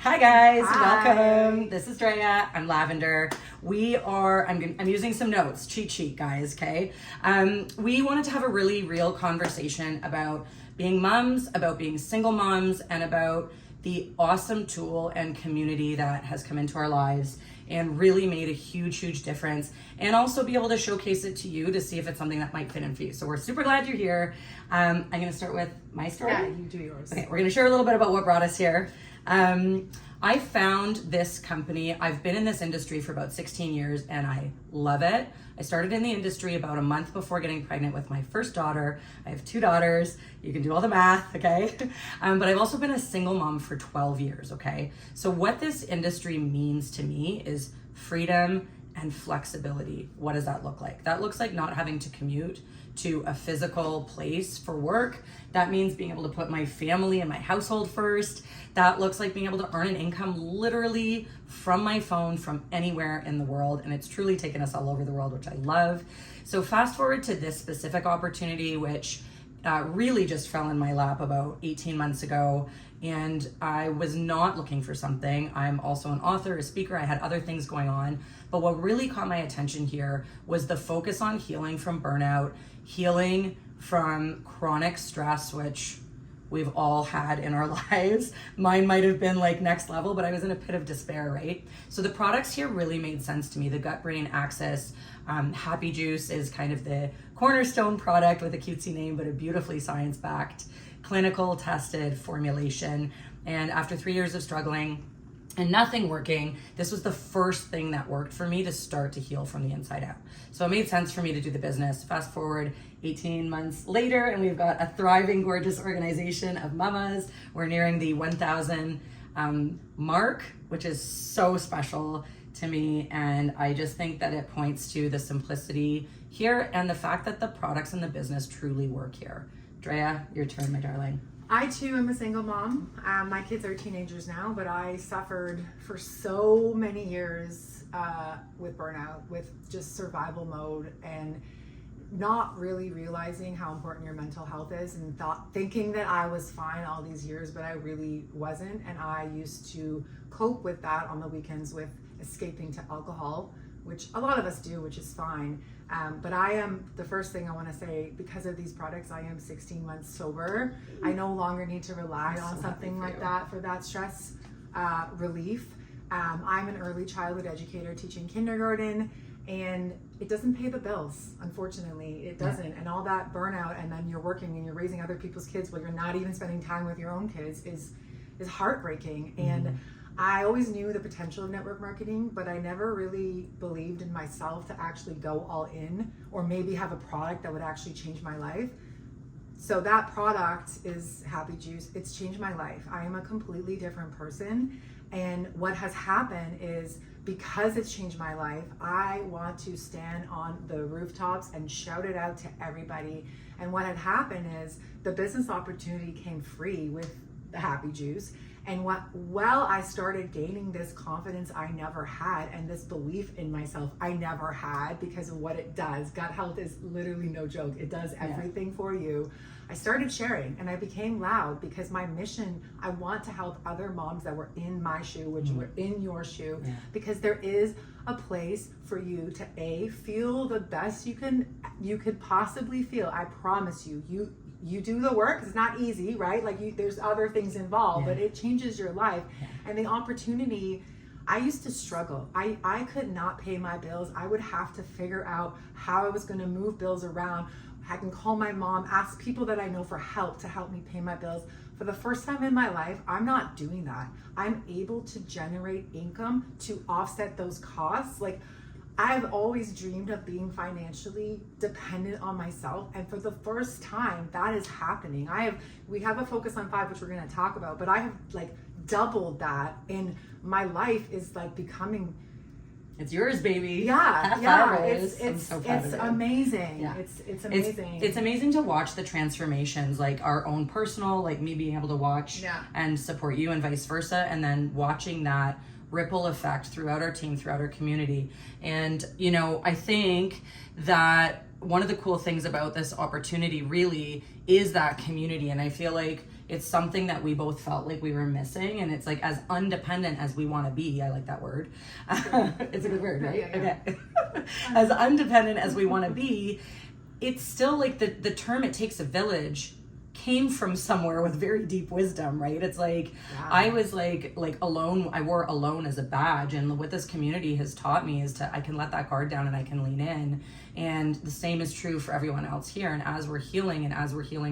Hi guys, Hi. welcome. This is Drea. I'm Lavender. I'm using some notes, cheat sheet guys, okay? We wanted to have a really real conversation about being moms, about being single moms, and about the awesome tool and community that has come into our lives and really made a huge difference, and also be able to showcase it to you to see if it's something that might fit in for you. So we're super glad you're here. I'm gonna start with my story. Yeah, you do yours. Okay, we're gonna share a little bit about what brought us here. I found this company. I've been in this industry for about 16 years and I love it. I started in the industry about a month before getting pregnant with my first daughter. I have 2 daughters. You can do all the math, okay? But I've also been a single mom for 12 years, okay? So what this industry means to me is freedom and flexibility. What does that look like? That looks like not having to commute to a physical place for work. That means being able to put my family and my household first. That looks like being able to earn an income literally from my phone from anywhere in the world. And it's truly taken us all over the world, which I love. So fast forward to this specific opportunity, which really just fell in my lap about 18 months ago. And I was not looking for something. I'm also an author, a speaker. I had other things going on. But what really caught my attention here was the focus on healing from burnout, healing from chronic stress, which we've all had in our lives. Mine might have been like next level, but I was in a pit of despair, right? So the products here really made sense to me. The gut brain axis, Happy Juice is kind of the cornerstone product with a cutesy name, but a beautifully science-backed, clinical tested formulation. And after 3 years of struggling and nothing working, this was the first thing that worked for me to start to heal from the inside out. So it made sense for me to do the business. Fast forward 18 months later, and we've got a thriving, gorgeous organization of mamas. We're nearing the 1,000 mark, which is so special to me. And I just think that it points to the simplicity here and the fact that the products in the business truly work here. Drea, your turn, my darling. I too am a single mom. My kids are teenagers now, but I suffered for so many years with burnout, with just survival mode, and not really realizing how important your mental health is, and thinking that I was fine all these years, but I really wasn't. And I used to cope with that on the weekends with escaping to alcohol, which a lot of us do, which is fine. But I am, the first thing I want to say, because of these products, I am 16 months sober. I no longer need to rely on something like that for that stress relief. I'm an early childhood educator teaching kindergarten, and it doesn't pay the bills, unfortunately. It doesn't. And all that burnout, and then you're working and you're raising other people's kids while you're not even spending time with your own kids is heartbreaking. And I always knew the potential of network marketing, but I never really believed in myself to actually go all in, or maybe have a product that would actually change my life. So that product is Happy Juice. It's changed my life. I am a completely different person. And what has happened is, because it's changed my life, I want to stand on the rooftops and shout it out to everybody. And what had happened is, the business opportunity came free with the Happy Juice. And I started gaining this confidence I never had, and this belief in myself I never had, because of what it does. Gut health is literally no joke. It does everything for you. I started sharing, and I became loud, because my mission, I want to help other moms that were in my shoe, which were in your shoe, because there is a place for you to feel the best you could possibly feel. I promise you. You do the work. It's not easy, right? Like there's other things involved, but it changes your life. And the opportunity, I used to struggle. I could not pay my bills. I would have to figure out how I was going to move bills around. I can call my mom, ask people that I know for help to help me pay my bills. For the first time in my life, I'm not doing that. I'm able to generate income to offset those costs. Like, I've always dreamed of being financially dependent on myself, and for the first time that is happening. We have a focus on 5, which we're going to talk about, but I have like doubled that, and my life is like becoming, it's yours, baby. It's so proud of you. Amazing. It's amazing. It's amazing to watch the transformations, like our own personal, like me being able to watch and support you, and vice versa, and then watching that ripple effect throughout our team, throughout our community. And, I think that one of the cool things about this opportunity really is that community. And I feel like it's something that we both felt like we were missing. And it's like, as undependent as we want to be, I like that word. It's a good word, right? Yeah. Okay. As undependent as we want to be, it's still like the term "it takes a village" came from somewhere with very deep wisdom, right? It's like, I was like alone. I wore alone as a badge, and what this community has taught me is I can let that guard down and I can lean in. And the same is true for everyone else here. And as we're healing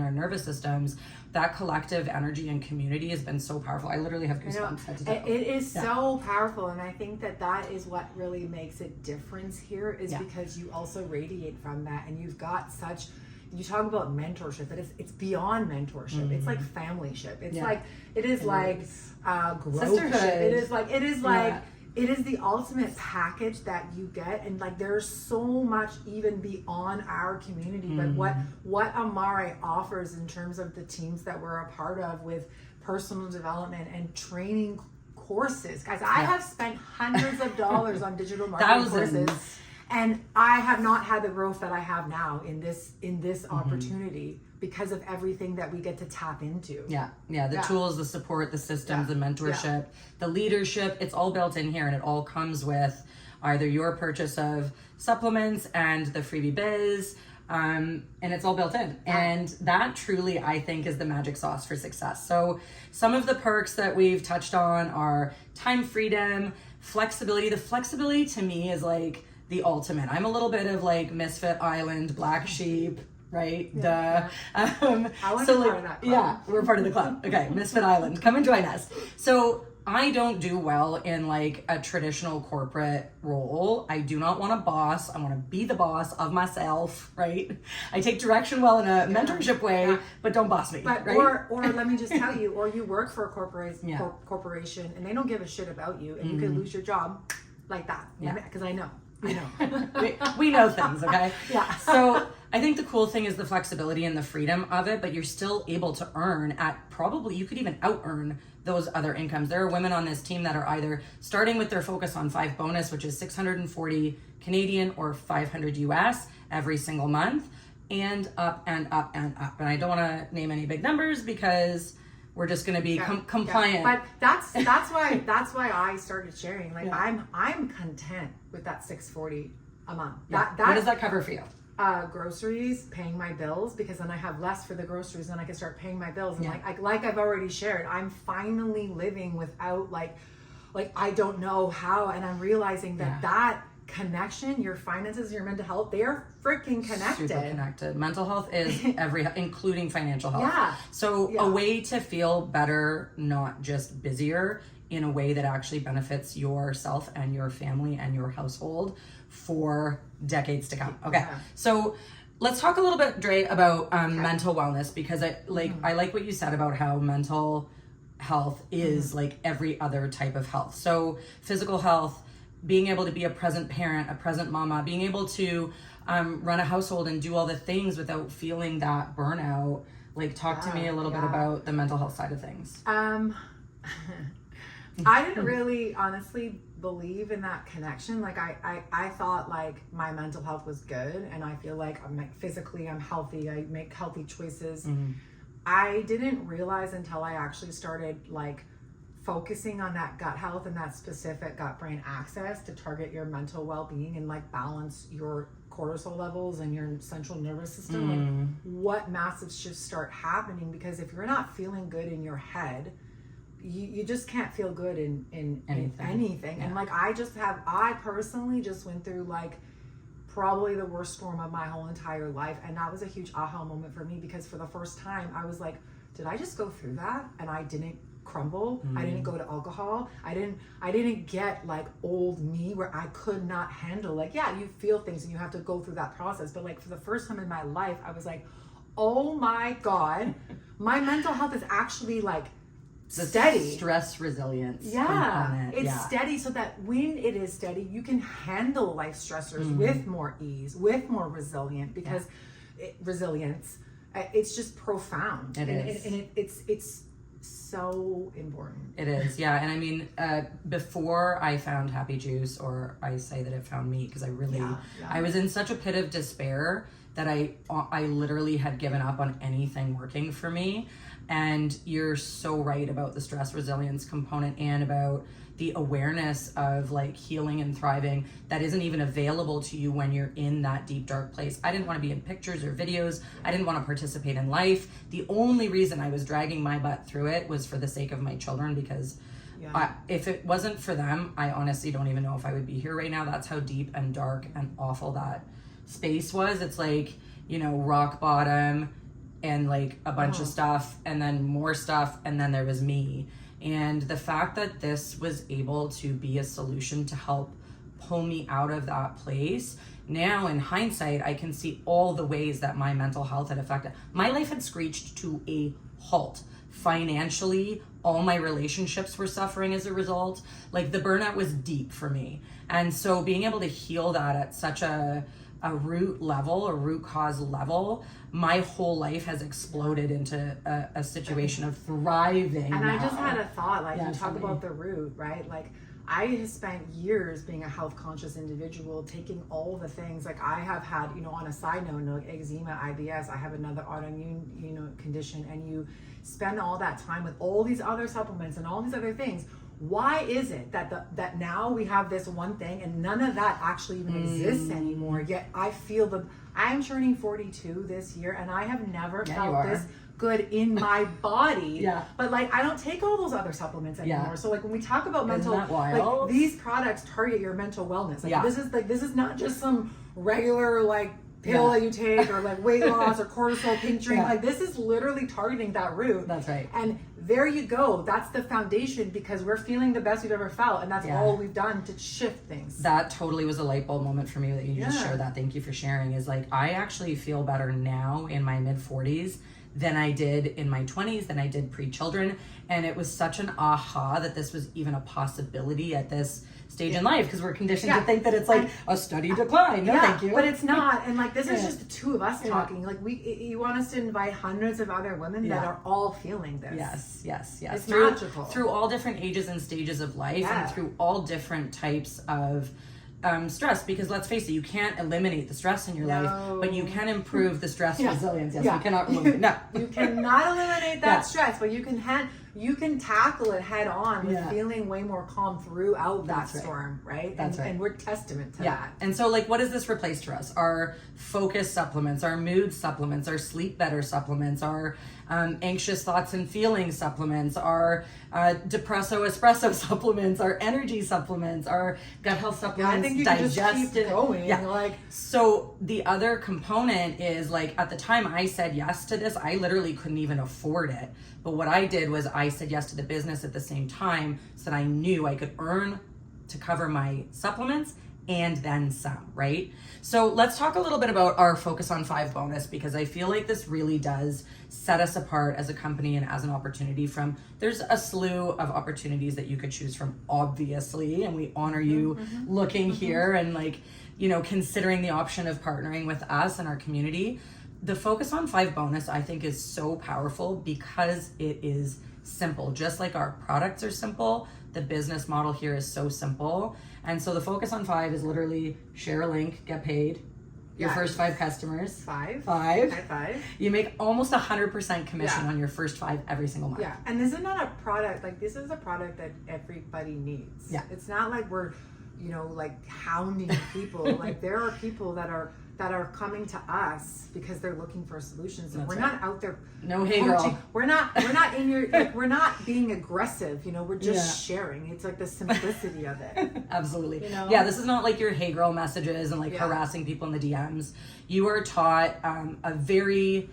our nervous systems, that collective energy and community has been so powerful. I literally have goosebumps head to toe. It is so powerful, and I think that is what really makes a difference here, is because you also radiate from that, and you've got such. You talk about mentorship, but it's beyond mentorship. It's like familyship. It's like it is growthship. It is like it is the ultimate package that you get, and like there's so much even beyond our community. But what Amare offers in terms of the teams that we're a part of with personal development and training courses, guys, I have spent hundreds of dollars on digital marketing courses. And I have not had the growth that I have now in this opportunity because of everything that we get to tap into. The tools, the support, the systems, the mentorship, the leadership, it's all built in here, and it all comes with either your purchase of supplements and the freebie biz, and it's all built in. And that truly, I think, is the magic sauce for success. So some of the perks that we've touched on are time freedom, flexibility. The flexibility to me is like the ultimate. I'm a little bit of like Misfit Island, black sheep, right? I want to be part of that club. Yeah, we're part of the club. Okay, Misfit Island, come and join us. So I don't do well in like a traditional corporate role. I do not want a boss. I want to be the boss of myself, right? I take direction well in a mentorship way, but don't boss me, but, right? Or let me just tell you, or you work for a corporation and they don't give a shit about you, and you could lose your job like that. Because I know. we know things, okay? So I think the cool thing is the flexibility and the freedom of it, but you're still able to earn at probably, you could even out earn those other incomes. There are women on this team that are either starting with their focus on 5 bonus, which is 640 Canadian or 500 US every single month, and up and up and up. And I don't want to name any big numbers because we're just going to be compliant. But that's why I started sharing. Like I'm content with that $640 a month. What does that cover for you? Groceries, paying my bills, because then I have less for the groceries, and I can start paying my bills. And like I've already shared, I'm finally living without like I don't know how, and I'm realizing that connection, your finances, your mental health, they are freaking connected. Super connected. Mental health is including financial health. So a way to feel better, not just busier, in a way that actually benefits yourself and your family and your household for decades to come. Okay. So let's talk a little bit, Dre, about mental wellness, because I like what you said about how mental health is like every other type of health. So physical health, being able to be a present parent, a present mama, being able to run a household and do all the things without feeling that burnout. Like, talk to me a little bit about the mental health side of things. I didn't really honestly believe in that connection. Like I thought like my mental health was good, and I feel like physically I'm healthy. I make healthy choices. I didn't realize until I actually started like focusing on that gut health and that specific gut brain axis to target your mental well-being and like balance your cortisol levels and your central nervous system, like what massive shifts start happening. Because if you're not feeling good in your head, you just can't feel good in anything. And like I personally just went through like probably the worst storm of my whole entire life, and that was a huge aha moment for me, because for the first time I was like, did I just go through that and I didn't crumble? I didn't go to alcohol. I didn't get like old me where I could not handle, like, you feel things and you have to go through that process, but like for the first time in my life I was like, oh my God, my mental health is actually like steady. Stress resilience. It's steady, so that when it is steady, you can handle life stressors with more ease, with more resilience, because resilience, it's just profound. It's so important. It is, yeah. And I mean, before I found Happy Juice, or I say that it found me, because I really, I was in such a pit of despair that I literally had given up on anything working for me. And you're so right about the stress resilience component and about the awareness of like healing and thriving that isn't even available to you when you're in that deep, dark place. I didn't want to be in pictures or videos. I didn't want to participate in life. The only reason I was dragging my butt through it was for the sake of my children, because if it wasn't for them, I honestly don't even know if I would be here right now. That's how deep and dark and awful that space was. It's like, you know, rock bottom and like a bunch of stuff and then more stuff, and then there was me. And the fact that this was able to be a solution to help pull me out of that place, now in hindsight, I can see all the ways that my mental health had affected. My life had screeched to a halt. Financially, all my relationships were suffering as a result. Like the burnout was deep for me. And so being able to heal that at such a root level, a root cause level, my whole life has exploded into a situation of thriving. And now. I just had a thought, like you talk about the root, right? Like I have spent years being a health conscious individual, taking all the things, like I have had, you know, on a side note, like eczema, IBS, I have another autoimmune, you know, condition, and you spend all that time with all these other supplements and all these other things. Why is it that now we have this one thing and none of that actually even exists anymore? Yet I feel I am turning 42 this year, and I have never felt this good in my body. But like I don't take all those other supplements anymore. So like when we talk about mental, like these products target your mental wellness. Like this is not just some regular like pill that you take or like weight loss or cortisol pink drink. Like this is literally targeting that root. That's right. And there you go. That's the foundation, because we're feeling the best we've ever felt, and that's all we've done to shift things. That totally was a light bulb moment for me that you just shared that. Thank you for sharing. Is like I actually feel better now in my mid 40s than I did in my 20s, than I did pre-children. And it was such an aha that this was even a possibility at this stage in life, because we're conditioned to think that it's like a steady decline. No, thank you. But it's not. And like this is just the two of us talking. Like you want us to invite hundreds of other women that are all feeling this. Yes. It's magical. Through all different ages and stages of life, and through all different types of stress, because let's face it, you can't eliminate the stress in your life, but you can improve the stress resilience. Yes, we cannot eliminate. No, you cannot eliminate that stress, but you can tackle it head on with feeling way more calm throughout that storm, right? And we're testament to that. And so like, what does this replace to us? Our focus supplements, our mood supplements, our sleep better supplements, our anxious thoughts and feelings supplements, our depresso espresso supplements, our energy supplements, our gut health supplements, I think you can just keep going. Like, so the other component is like, at the time I said yes to this, I literally couldn't even afford it. But what I did was I said yes to the business at the same time, so that I knew I could earn to cover my supplements and then some, right? So let's talk a little bit about our Focus on 5 bonus, because I feel like this really does set us apart as a company and as an opportunity from, there's a slew of opportunities that you could choose from, obviously, and we honor you looking here and like, you know, considering the option of partnering with us and our community. The Focus on 5 bonus, I think, is so powerful because it is simple. Just like our products are simple, the business model here is so simple. And so the Focus on 5 is literally share a link, get paid. Your first 5 customers. Five. You make almost 100% commission on your first 5 every single month. Yeah, and this is not a product, like this is a product that everybody needs. Yeah. It's not like we're, you know, like hounding people. Like there are people that are coming to us because they're looking for solutions, and we're not out there. No, hey girl. We're not in your like, we're not being aggressive, you know, we're just sharing. It's like the simplicity of it. Absolutely. You know? Yeah, this is not like your hey girl messages and like harassing people in the DMs. You are taught a very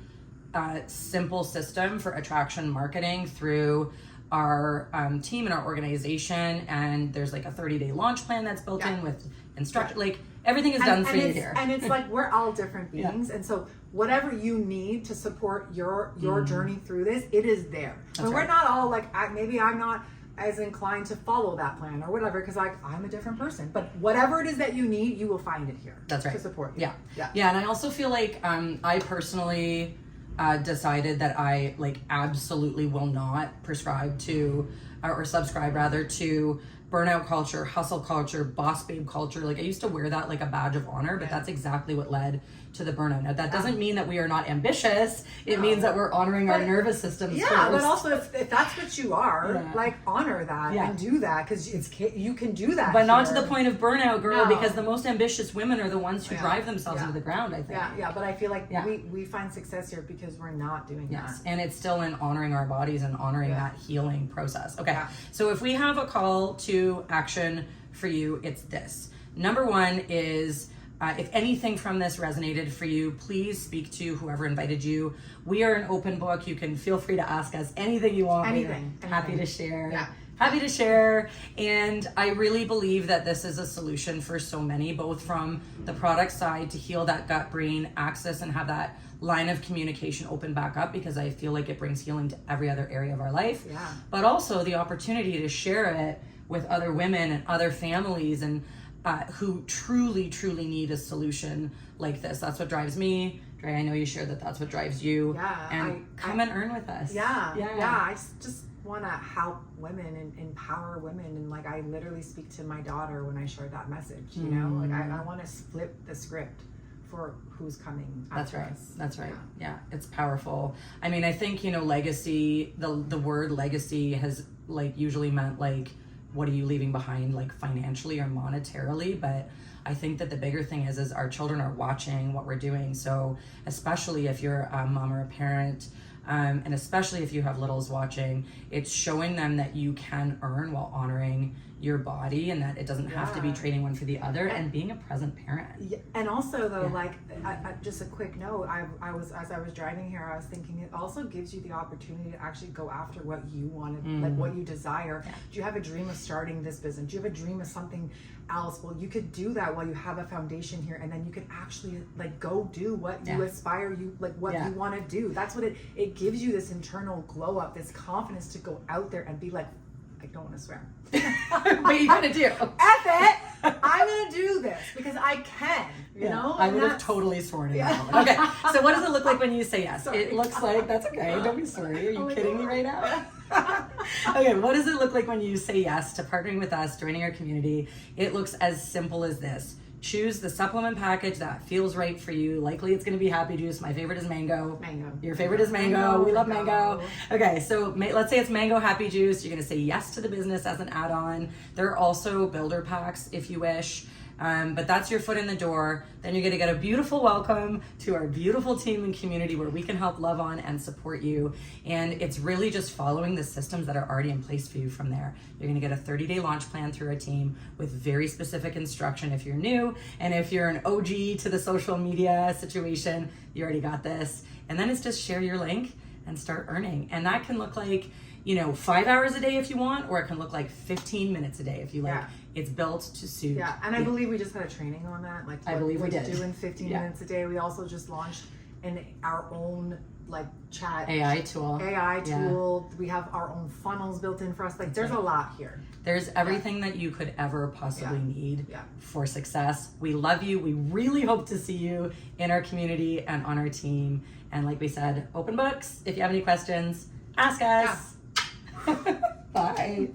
simple system for attraction marketing through our team and our organization, and there's like a 30-day launch plan that's built in with instruction. Like everything is done for you here. And it's like we're all different beings, and so whatever you need to support your journey through this, it is there. But we're not all like, maybe I'm not as inclined to follow that plan or whatever, because like I'm a different person. But whatever it is that you need, you will find it here. That's right. To support you. Yeah. And I also feel like I personally decided that I like absolutely will not prescribe to or subscribe rather to burnout culture, hustle culture, boss babe culture. Like I used to wear that like a badge of honor, but that's exactly what led to the burnout. Now, that doesn't mean that we are not ambitious. It means that we're honoring our nervous systems first. But also if that's what you are, like honor that and do that, because you can do that. But not to the point of burnout, girl, because the most ambitious women are the ones who drive themselves into the ground, I think. But I feel like we find success here because we're not doing that. And it's still in honoring our bodies and honoring that healing process. Okay, so if we have a call to action for you, it's this. Number one is, if anything from this resonated for you, please speak to whoever invited you. We are an open book. You can feel free to ask us anything you want. Anything. Happy to share. Happy to share. And I really believe that this is a solution for so many, both from the product side to heal that gut brain axis and have that line of communication open back up, because I feel like it brings healing to every other area of our life. But also the opportunity to share it with other women and other families and who truly need a solution like this. That's what drives me. Dre, I know you share that that's what drives you. Come and earn with us. I just want to help women and empower women. And like, I literally speak to my daughter when I share that message, you know, like I want to flip the script for who's coming after us. That's right. Yeah, it's powerful. I mean, I think, you know, legacy, the word legacy has like usually meant like, what are you leaving behind, like financially or monetarily? But I think that the bigger thing is our children are watching what we're doing. So especially if you're a mom or a parent, and especially if you have littles watching, it's showing them that you can earn while honoring your body, and that it doesn't have to be trading one for the other, and being a present parent. And also though, like just a quick note, I was, as I was driving here, I was thinking it also gives you the opportunity to actually go after what you want, like what you desire. Do you have a dream of starting this business? Do you have a dream of something else? Well, you could do that while you have a foundation here, and then you can actually like go do what you aspire, you like what you want to do. That's what it gives you, this internal glow up, this confidence to go out there and be like, I don't want to swear. But you gotta do. F it! I'm gonna do this because I can, you know? I would have totally sworn in that moment. Okay, so what does it look like when you say yes? Sorry. It looks like, that's okay, don't be sorry. Are you kidding me right now? Okay, what does it look like when you say yes to partnering with us, joining our community? It looks as simple as this. Choose the supplement package that feels right for you. Likely it's going to be Happy Juice. My favorite is mango. Your favorite is mango. We love mango. Okay, so let's say it's mango Happy Juice. You're going to say yes to the business as an add-on. There are also builder packs if you wish. But that's your foot in the door. Then you're going to get a beautiful welcome to our beautiful team and community where we can help love on and support you. And it's really just following the systems that are already in place for you from there. You're going to get a 30-day launch plan through our team with very specific instruction if you're new. And if you're an OG to the social media situation, you already got this. And then it's just share your link and start earning. And that can look like, 5 hours a day if you want, or it can look like 15 minutes a day if you like. It's built to suit. Yeah, and I believe we just had a training on that. Like, I believe we did. Doing 15 minutes a day. We also just launched our own like chat AI tool. We have our own funnels built in for us. Like, there's a lot here. There's everything that you could ever possibly need for success. We love you. We really hope to see you in our community and on our team. And like we said, open books. If you have any questions, ask us. Bye.